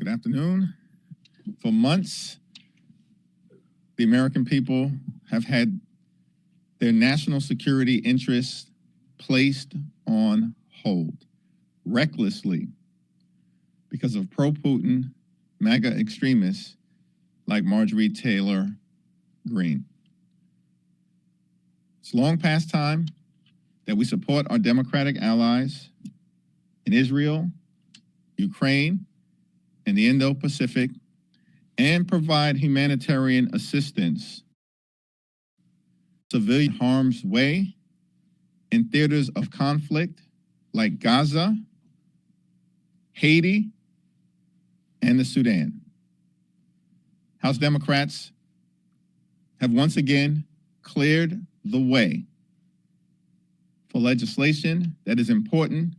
Good afternoon. For months, the American people have had their national security interests placed on hold, recklessly, because of pro-Putin MAGA extremists like Marjorie Taylor Greene. It's long past time that we support our democratic allies in Israel, Ukraine, and the Indo-Pacific, and provide humanitarian assistance, civilian harm's way in theaters of conflict like Gaza, Haiti, and the Sudan. House Democrats have once again cleared the way for legislation that is important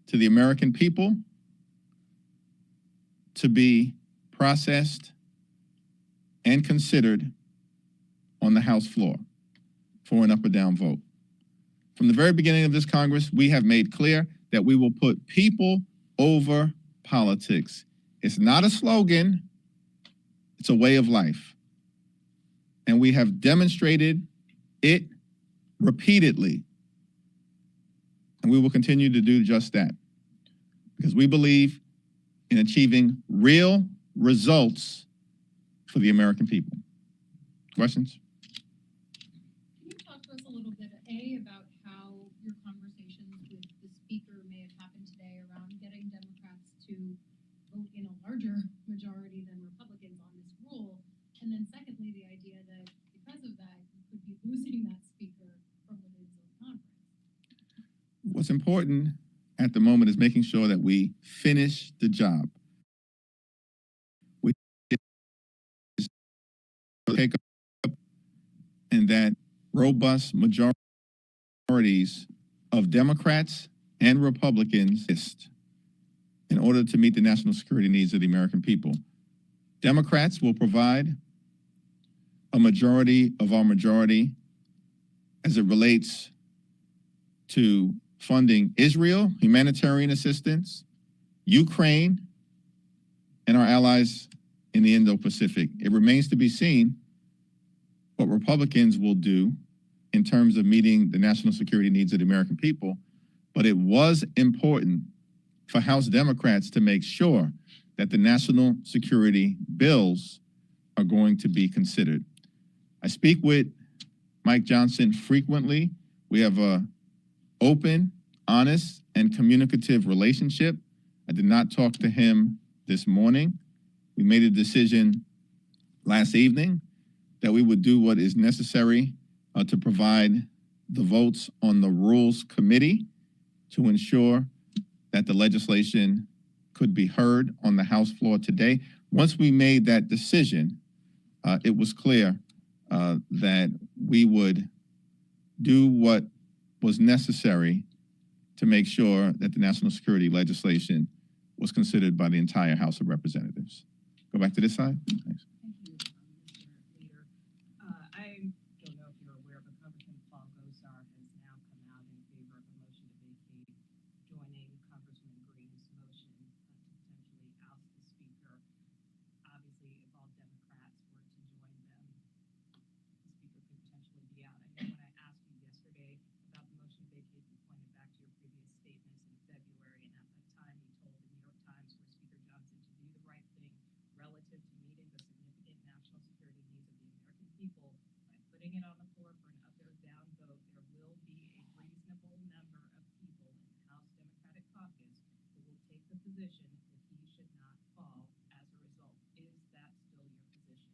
to the American people to be processed and considered on the House floor for an up or down vote. From the very beginning of this Congress, we have made clear that we will put people over politics. It's not a slogan, it's a way of life. And we have demonstrated it repeatedly. And we will continue to do just that, because we believe in achieving real results for the American people. Questions? Can you talk to us a little bit, about how your conversations with the speaker may have happened today around getting Democrats to vote in a larger majority than Republicans on this rule? And then secondly, the idea that because of that, you could be losing that speaker from within the conference. What's important at the moment is making sure that we finish the job. We take up and that robust majorities of Democrats and Republicans in order to meet the national security needs of the American people. Democrats will provide a majority of our majority as it relates to funding Israel, humanitarian assistance, Ukraine, and our allies in the Indo-Pacific. It remains to be seen what Republicans will do in terms of meeting the national security needs of the American people, but it was important for House Democrats to make sure that the national security bills are going to be considered. I speak with Mike Johnson frequently. We have a open, honest, and communicative relationship. I did not talk to him this morning. We made a decision last evening that we would do what is necessary to provide the votes on the Rules Committee to ensure that the legislation could be heard on the House floor today. Once we made that decision, it was clear that we would do what was necessary to make sure that the national security legislation was considered by the entire House of Representatives. Go back to this side. Thanks. Thank you, Mr. Leader. I don't know if you're aware, but Congressman Paul Gosar has now come out in favor of a motion to vacate, joining Congressman Green's motion to potentially oust the Speaker. Obviously, if all Democrats were to join them, the Speaker could potentially be out. I know when I asked you yesterday about the motion to vacate, you pointed back to your previous statements in February, and at that time you told the New York Times for Speaker Johnson to do the right thing relative to meeting the significant national security needs of the American people by putting it on the floor for an up or down vote. There will be a reasonable number of people in the House Democratic Caucus who will take the position that he should not fall as a result. Is that still your position?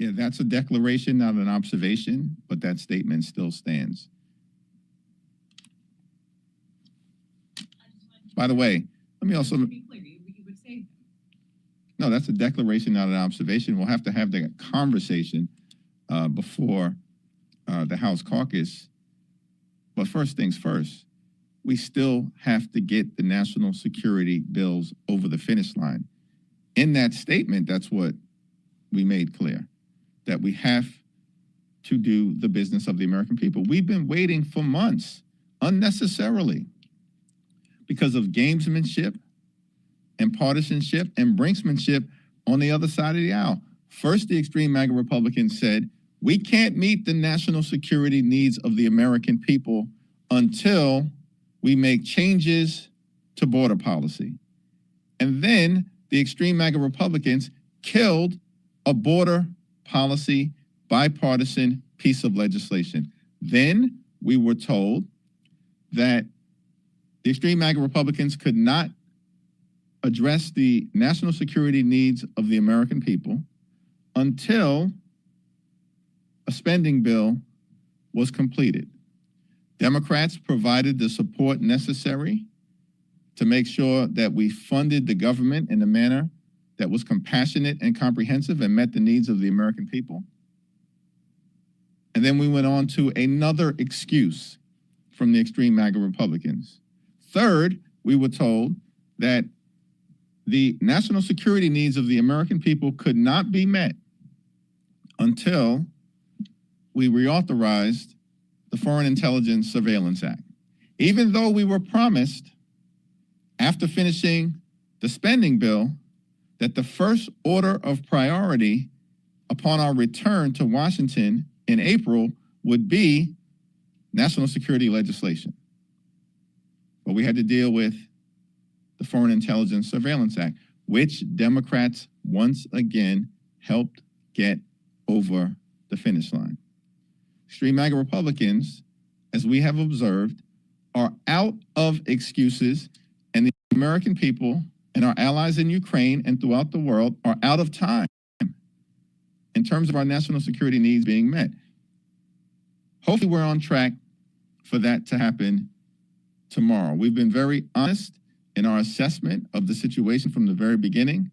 Yeah, that's a declaration, not an observation, but that statement still stands. By the way, let me also... To be clear, you would say them. No, that's a declaration, not an observation. We'll have to have that conversation before the House caucus. But first things first, we still have to get the national security bills over the finish line. In that statement, that's what we made clear, that we have to do the business of the American people. We've been waiting for months, unnecessarily, because of gamesmanship and partisanship and brinksmanship on the other side of the aisle. First, the extreme MAGA Republicans said, we can't meet the national security needs of the American people until we make changes to border policy. And then the extreme MAGA Republicans killed a border policy bipartisan piece of legislation. Then we were told that the extreme MAGA Republicans could not address the national security needs of the American people until a spending bill was completed. Democrats provided the support necessary to make sure that we funded the government in a manner that was compassionate and comprehensive and met the needs of the American people. And then we went on to another excuse from the extreme MAGA Republicans. Third, we were told that the national security needs of the American people could not be met until we reauthorized the Foreign Intelligence Surveillance Act. Even though we were promised, after finishing the spending bill, that the first order of priority upon our return to Washington in April would be national security legislation. But we had to deal with the Foreign Intelligence Surveillance Act, which Democrats once again helped get over the finish line. Extreme MAGA Republicans, as we have observed, are out of excuses, and the American people and our allies in Ukraine and throughout the world are out of time in terms of our national security needs being met. Hopefully we're on track for that to happen tomorrow. We've been very honest in our assessment of the situation from the very beginning,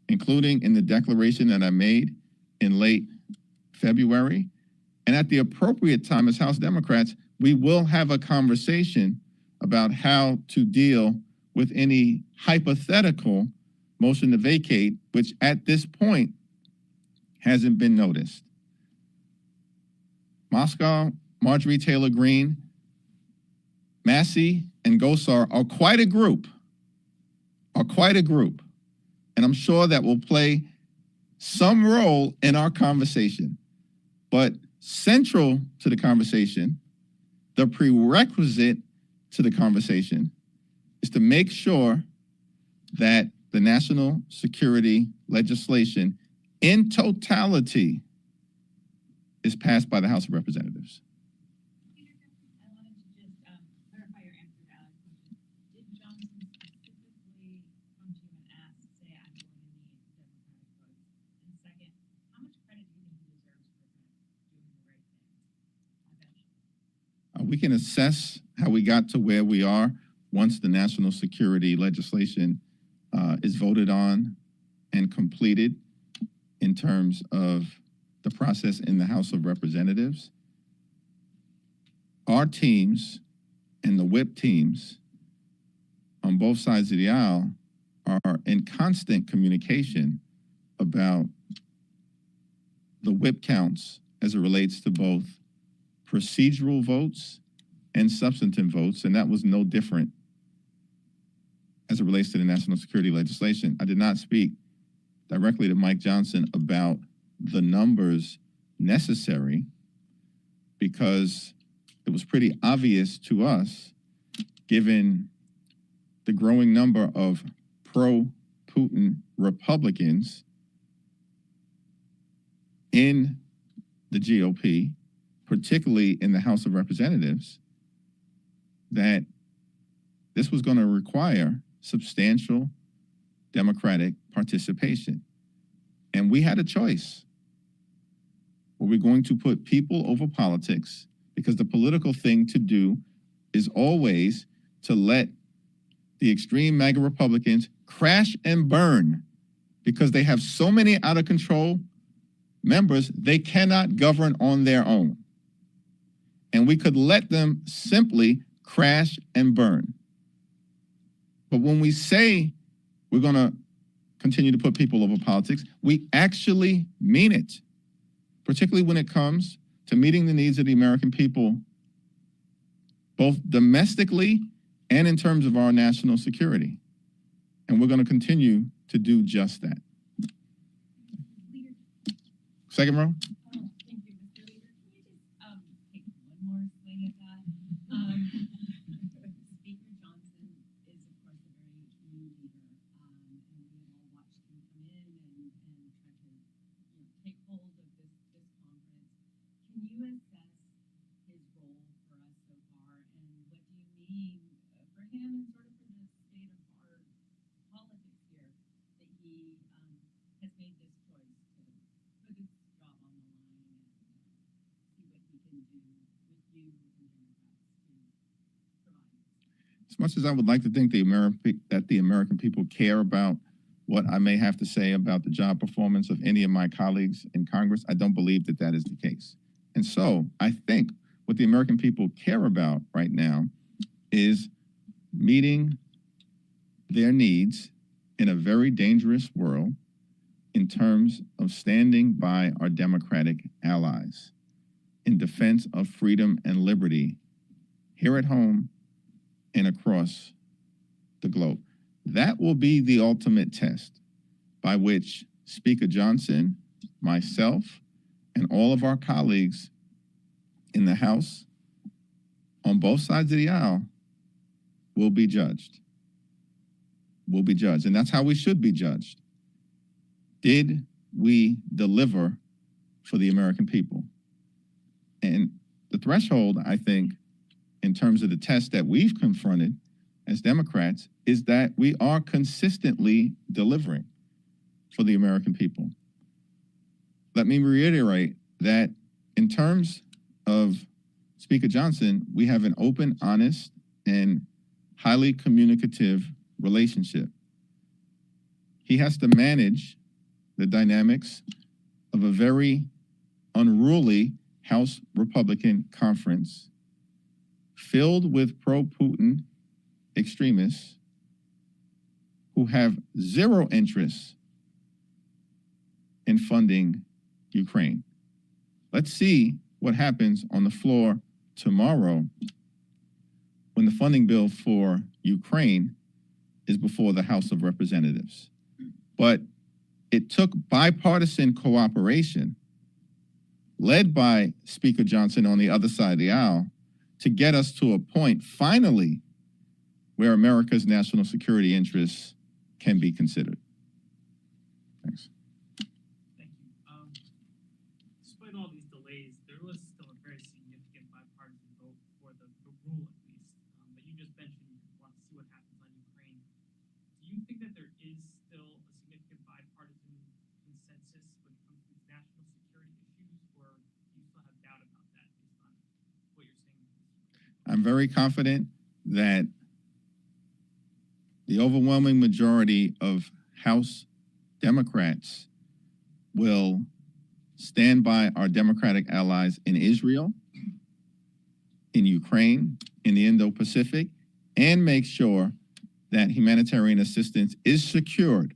including in the declaration that I made in late February. And at the appropriate time as House Democrats, we will have a conversation about how to deal with any hypothetical motion to vacate, which at this point hasn't been noticed. Moscow, Marjorie Taylor Greene, Massey, and Gosar are quite a group, and I'm sure that will play some role in our conversation. But central to the conversation, the prerequisite to the conversation, is to make sure that the national security legislation in totality is passed by the House of Representatives. Peter Jeffries, I wanted to just clarify your answer to Alex's question. Did Johnson specifically come to you and ask, say, I'm going to need Democratic votes? And second, how much credit do you think he deserves for kind of doing the right thing eventually? We can assess how we got to where we are once the national security legislation is voted on and completed in terms of the process in the House of Representatives. Our teams and the whip teams on both sides of the aisle are in constant communication about the whip counts as it relates to both procedural votes and substantive votes, and that was no different as it relates to the national security legislation. I did not speak directly to Mike Johnson about the numbers necessary because it was pretty obvious to us, given the growing number of pro-Putin Republicans in the GOP, particularly in the House of Representatives, that this was going to require substantial Democratic participation. And we had a choice. Were we going to put people over politics? Because the political thing to do is always to let the extreme MAGA Republicans crash and burn because they have so many out of control members, they cannot govern on their own. And we could let them simply crash and burn. But when we say we're going to continue to put people over politics, we actually mean it, particularly when it comes to meeting the needs of the American people, both domestically and in terms of our national security. And we're going to continue to do just that. Leader. Second row. Thank you, Mr. Leader. Can you just take one more swing at that? Speaker Johnson is, of course, a very new leader, and we have all watched him come in and try to take hold of this conference. Can you assess his role for us so far, and what do you mean for him and sort of for the state of our politics here that he has made this choice to put his job on the line and see what he can do with you and Democrats to provide? As much as I would like to think that the American people care about what I may have to say about the job performance of any of my colleagues in Congress, I don't believe that that is the case. And so I think what the American people care about right now is meeting their needs in a very dangerous world in terms of standing by our Democratic allies in defense of freedom and liberty here at home and across the globe. That will be the ultimate test by which Speaker Johnson, myself, and all of our colleagues in the House on both sides of the aisle will be judged. Will be judged. And that's how we should be judged. Did we deliver for the American people? And the threshold, I think, in terms of the test that we've confronted as Democrats, is that we are consistently delivering for the American people. Let me reiterate that in terms of Speaker Johnson, we have an open, honest, and highly communicative relationship. He has to manage the dynamics of a very unruly House Republican conference filled with pro-Putin extremists who have zero interest in funding Ukraine. Let's see what happens on the floor tomorrow when the funding bill for Ukraine is before the House of Representatives. But it took bipartisan cooperation led by Speaker Johnson on the other side of the aisle to get us to a point, finally, where America's national security interests can be considered. Thanks. Thank you. Despite all these delays, there was still a very significant bipartisan vote for the rule, at least. But you just mentioned you want to see what happens on Ukraine. Do you think that there is still a significant bipartisan consensus when it comes to these national security issues, or do you still have doubt about that based on what you're saying? I'm very confident that the overwhelming majority of House Democrats will stand by our Democratic allies in Israel, in Ukraine, in the Indo-Pacific, and make sure that humanitarian assistance is secured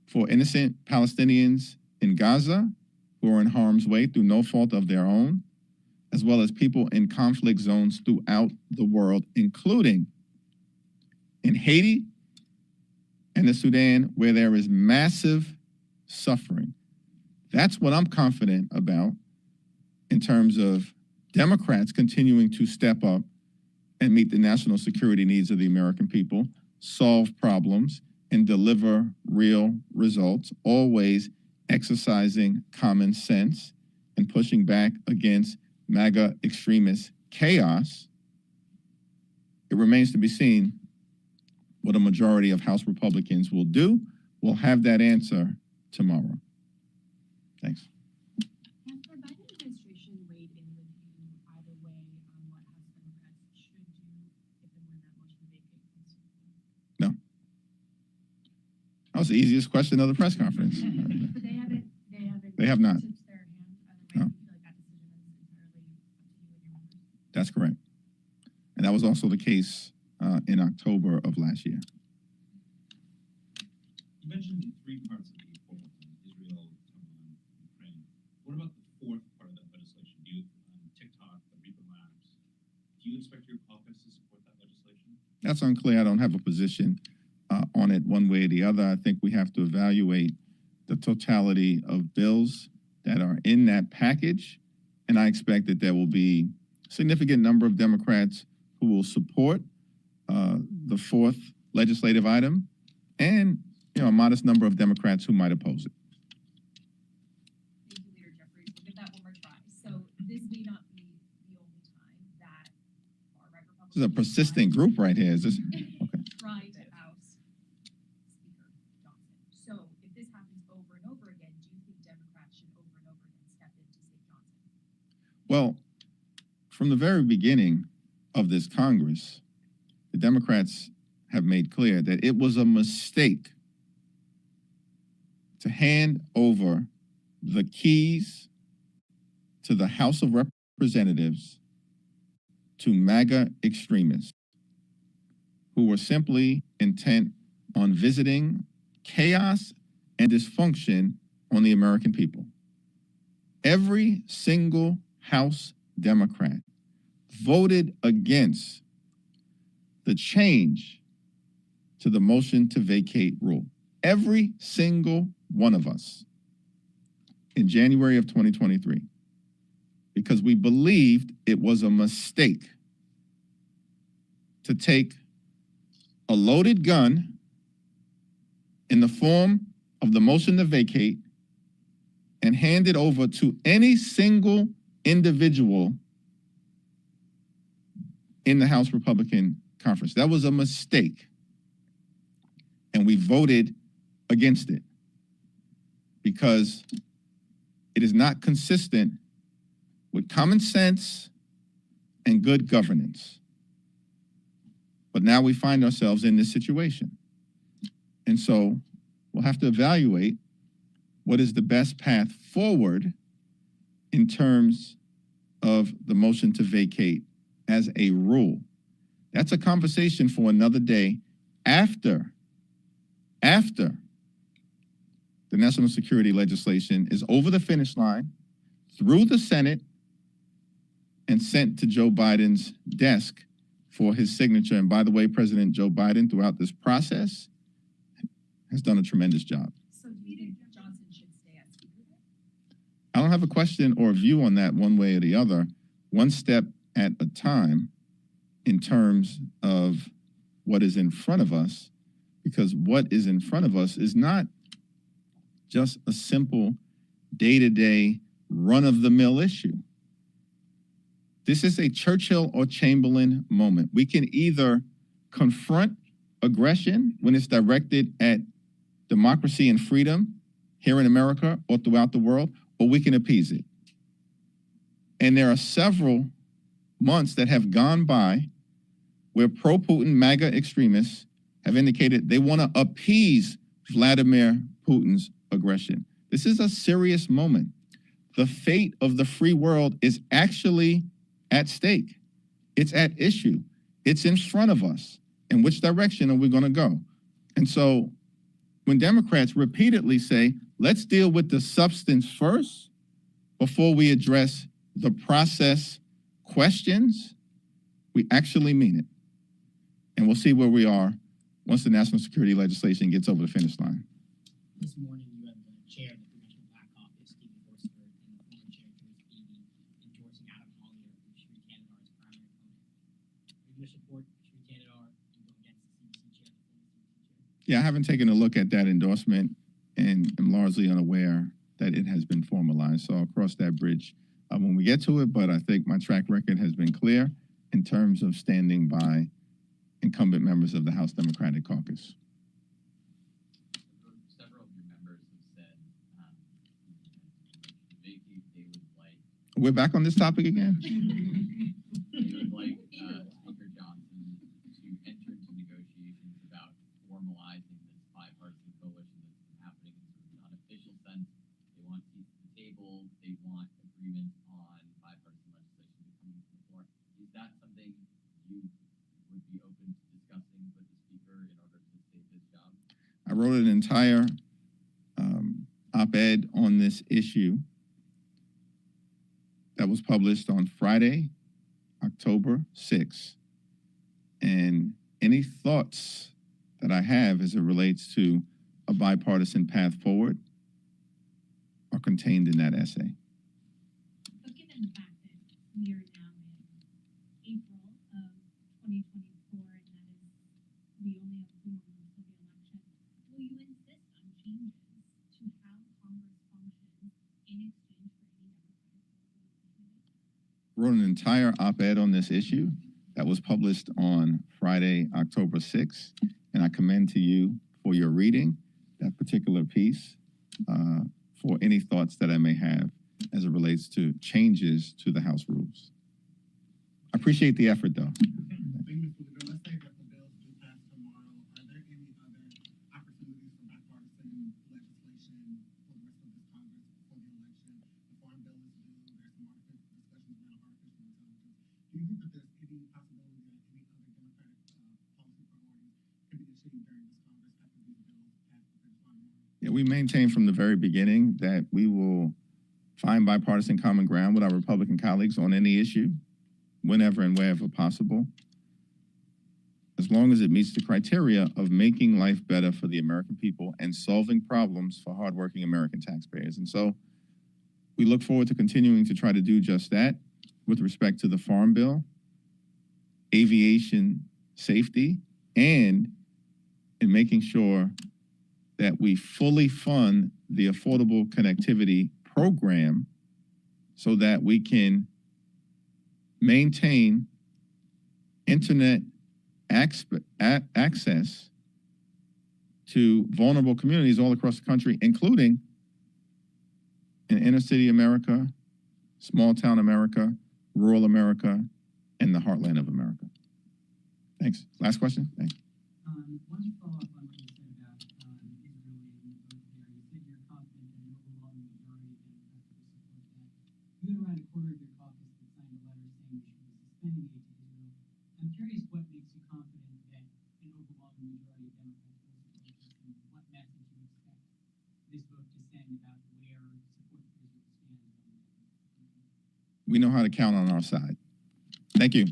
for innocent Palestinians in Gaza who are in harm's way through no fault of their own, as well as people in conflict zones throughout the world, including in Haiti and the Sudan, where there is massive suffering. That's what I'm confident about in terms of Democrats continuing to step up and meet the national security needs of the American people, solve problems, and deliver real results, always exercising common sense and pushing back against MAGA extremist chaos. It remains to be seen what a majority of House Republicans will do. We'll have that answer tomorrow. Thanks. Has the Biden administration weighed in with you either way on what House Democrats should do if and when that motion to vacate comes to? No. That was the easiest question of the press conference. But they haven't. They have not. Tipped their hand either way. No. Do you feel like that decision is entirely up to you and your members? That's correct. And that was also the case in October of last year. You mentioned the three parts of the Bipartisan, Israel, Ukraine. What about the fourth part of that legislation? TikTok, the Reaper Labs. Do you expect your caucus to support that legislation? That's unclear. I don't have a position on it one way or the other. I think we have to evaluate the totality of bills that are in that package. And I expect that there will be a significant number of Democrats who will support the fourth legislative item, and a modest number of Democrats who might oppose it. Thank you, Leader Jeffries. We'll give that one more try. So this may not be the only time that far-right Republicans. This is a persistent group right here. Is this? Trying to oust Speaker Johnson. So if this happens over and over again, do you think Democrats should over and over again step in to save Johnson? Well, from the very beginning of this Congress, the Democrats have made clear that it was a mistake to hand over the keys to the House of Representatives to MAGA extremists who were simply intent on visiting chaos and dysfunction on the American people. Every single House Democrat voted against the change to the motion to vacate rule. Every single one of us in January of 2023, because we believed it was a mistake to take a loaded gun in the form of the motion to vacate and hand it over to any single individual in the House Republican Conference. That was a mistake. And we voted against it because it is not consistent with common sense and good governance. But now we find ourselves in this situation. And so we'll have to evaluate what is the best path forward in terms of the motion to vacate as a rule. That's a conversation for another day after the national security legislation is over the finish line, through the Senate, and sent to Joe Biden's desk for his signature. And by the way, President Joe Biden, throughout this process, has done a tremendous job. So do you think Johnson should stay as Speaker then? I don't have a question or a view on that one way or the other, one step at a time in terms of what is in front of us, because what is in front of us is not just a simple day-to-day run-of-the-mill issue. This is a Churchill or Chamberlain moment. We can either confront aggression when it's directed at democracy and freedom here in America or throughout the world, or we can appease it. And there are several months that have gone by where pro-Putin MAGA extremists have indicated they want to appease Vladimir Putin's aggression. This is a serious moment. The fate of the free world is actually at stake. It's at issue. It's in front of us. In which direction are we going to go? And so when Democrats repeatedly say, let's deal with the substance first before we address the process questions, we actually mean it. And we'll see where we are once the national security legislation gets over the finish line. This morning, you had the chair of the Congressional Black Caucus, Stephen Forster, and the former chair, Joyce Beatty, endorsing Adam Collier, who's Sri Kanadar's primary opponent. Are you going to support Sri Kanadar and go against the CBC chair, the former CBC chair? Yeah, I haven't taken a look at that endorsement and am largely unaware that it has been formalized. So I'll cross that bridge when we get to it. But I think my track record has been clear in terms of standing by incumbent members of the House Democratic Caucus. Several of your members have said they would like. We're back on this topic again? They would like Speaker Johnson to enter into negotiations about formalizing this bipartisan coalition that's been happening in sort of an unofficial sense. They want seats at the table. They want agreement on bipartisan legislation coming to the floor. Is that something you would be open to discussing with the Speaker in order to save his job? I wrote an entire op-ed on this issue that was published on Friday, October 6th. And any thoughts that I have as it relates to a bipartisan path forward are contained in that essay. But given the fact that we are now in April of 2024, and that is, we only have 2 more months till the election, will you insist on changes to how Congress functions in exchange for any Democratic opportunity? Wrote an entire op-ed on this issue that was published on Friday, October 6th, and I commend to you for your reading that particular piece for any thoughts that I may have as it relates to changes to the House rules. I appreciate the effort, though. Thank you, Mr. Leader. Let's say that the bills do pass tomorrow. Are there any other opportunities for bipartisan legislation for the rest of this Congress before the election? The Farm Bill is due. There's some discussions around artificial intelligence. Do you think that there's any possibility that any other Democratic policy priorities can be achieved during this Congress after these bills pass the finish line tomorrow? Yeah, we maintain from the very beginning that we will find bipartisan common ground with our Republican colleagues on any issue, whenever and wherever possible, as long as it meets the criteria of making life better for the American people and solving problems for hardworking American taxpayers. And so we look forward to continuing to try to do just that with respect to the Farm Bill, aviation safety, and in making sure that we fully fund the Affordable Connectivity Program so that we can maintain internet access to vulnerable communities all across the country, including in inner city America, small town America, rural America, and the heartland of America. Thanks. Last question? Thanks. Why don't you follow up on what you said about Israel and the vote there? You said you're confident that an overwhelming majority of Democrats will support that. You had around a quarter of your caucus that signed a letter saying we should be suspending aid to Israel. I'm curious what makes you confident that an overwhelming majority of Democrats will support this, and what message you expect this vote to send about where support for Israel stands on that. We know how to count on our side. Thank you.